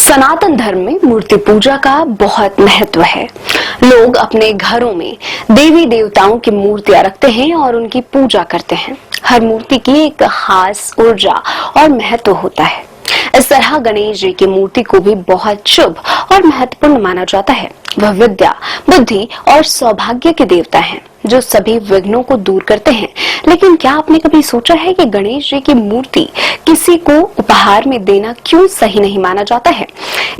सनातन धर्म में मूर्ति पूजा का बहुत महत्व है। लोग अपने घरों में देवी देवताओं की मूर्तियां रखते हैं और उनकी पूजा करते हैं। हर मूर्ति की एक खास ऊर्जा और महत्व होता है। इस तरह गणेश जी की मूर्ति को भी बहुत शुभ और महत्वपूर्ण माना जाता है। वह विद्या, बुद्धि और सौभाग्य के देवता हैं, जो सभी विघ्नों को दूर करते हैं। लेकिन क्या आपने कभी सोचा है कि गणेश जी की मूर्ति किसी को उपहार में देना क्यों सही नहीं माना जाता है?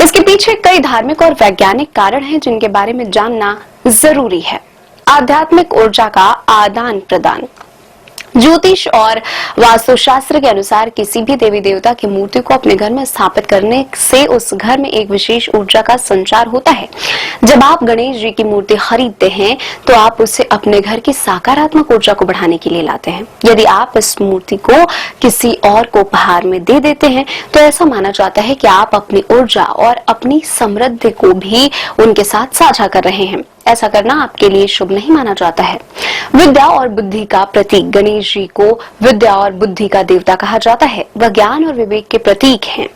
इसके पीछे कई धार्मिक और वैज्ञानिक कारण हैं, जिनके बारे में जानना जरूरी है। आध्यात्मिक ऊर्जा का आदान प्रदान। ज्योतिष और वास्तुशास्त्र के अनुसार किसी भी देवी देवता की मूर्ति को अपने घर में स्थापित करने से उस घर में एक विशेष ऊर्जा का संचार होता है। जब आप गणेश जी की मूर्ति खरीदते हैं तो आप उसे अपने घर की सकारात्मक ऊर्जा को बढ़ाने के लिए लाते हैं। यदि आप इस मूर्ति को किसी और को उपहार में दे देते हैं तो ऐसा माना जाता है कि आप अपनी ऊर्जा और अपनी समृद्धि को भी उनके साथ साझा कर रहे हैं। ऐसा करना आपके लिए शुभ नहीं माना जाता है। विद्या और बुद्धि का प्रतीक गणेश जी को विद्या और बुद्धि का देवता कहा जाता है। वह ज्ञान और विवेक के प्रतीक हैं।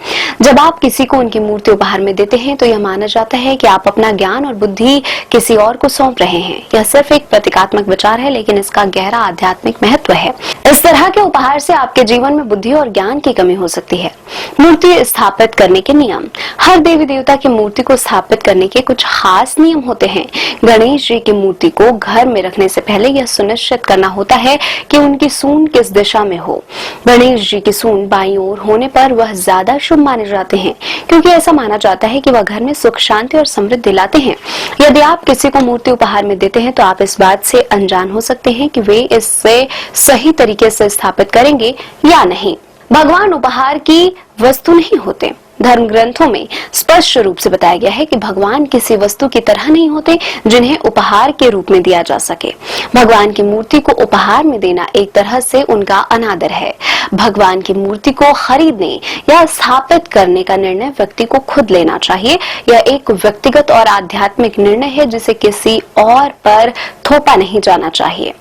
जब आप किसी को उनकी मूर्ति उपहार में देते हैं तो यह माना जाता है कि आप अपना ज्ञान और बुद्धि किसी और को सौंप रहे हैं। यह सिर्फ एक प्रतीकात्मक विचार है, लेकिन इसका गहरा आध्यात्मिक महत्व है। इस तरह के उपहार से आपके जीवन में बुद्धि और ज्ञान की कमी हो सकती है। मूर्ति स्थापित करने के नियम। हर देवी देवता की मूर्ति को स्थापित करने के कुछ खास नियम होते हैं। गणेश जी की मूर्ति को घर में रखने से पहले यह सुनिश्चित करना होता है कि उनकी सूंड किस दिशा में हो। गणेश जी की सूंड बाईं ओर होने पर वह ज्यादा शुभ माने जाते हैं, क्योंकि ऐसा माना जाता है कि वह घर में सुख, शांति और समृद्धि लाते हैं। यदि आप किसी को मूर्ति उपहार में देते हैं तो आप इस बात से अनजान हो सकते हैं कि वे इससे सही तरीके से स्थापित करेंगे या नहीं। भगवान उपहार की वस्तु नहीं होते। धर्म ग्रंथों में स्पष्ट रूप से बताया गया है कि भगवान किसी वस्तु की तरह नहीं होते जिन्हें उपहार के रूप में दिया जा सके। भगवान की मूर्ति को उपहार में देना एक तरह से उनका अनादर है। भगवान की मूर्ति को खरीदने या स्थापित करने का निर्णय व्यक्ति को खुद लेना चाहिए। यह एक व्यक्तिगत और आध्यात्मिक निर्णय है, जिसे किसी और पर थोपा नहीं जाना चाहिए।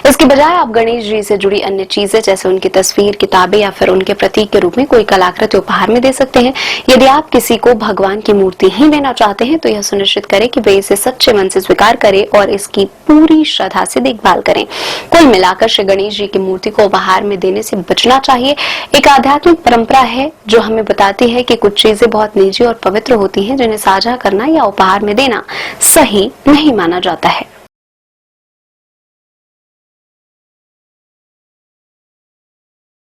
इसके बजाय आप गणेश जी से जुड़ी अन्य चीजें जैसे उनकी तस्वीर, किताबें या फिर उनके प्रतीक के रूप में कोई कलाकृति उपहार में दे सकते हैं। यदि आप किसी को भगवान की मूर्ति ही देना चाहते हैं तो यह सुनिश्चित करें कि वे इसे सच्चे मन से स्वीकार करें और इसकी पूरी श्रद्धा से देखभाल करें। कुल मिलाकर श्री गणेश जी की मूर्ति को उपहार में देने से बचना चाहिए। एक आध्यात्मिक परंपरा है जो हमें बताती है कि कुछ चीजें बहुत निजी और पवित्र होती हैं, जिन्हें साझा करना या उपहार में देना सही नहीं माना जाता है।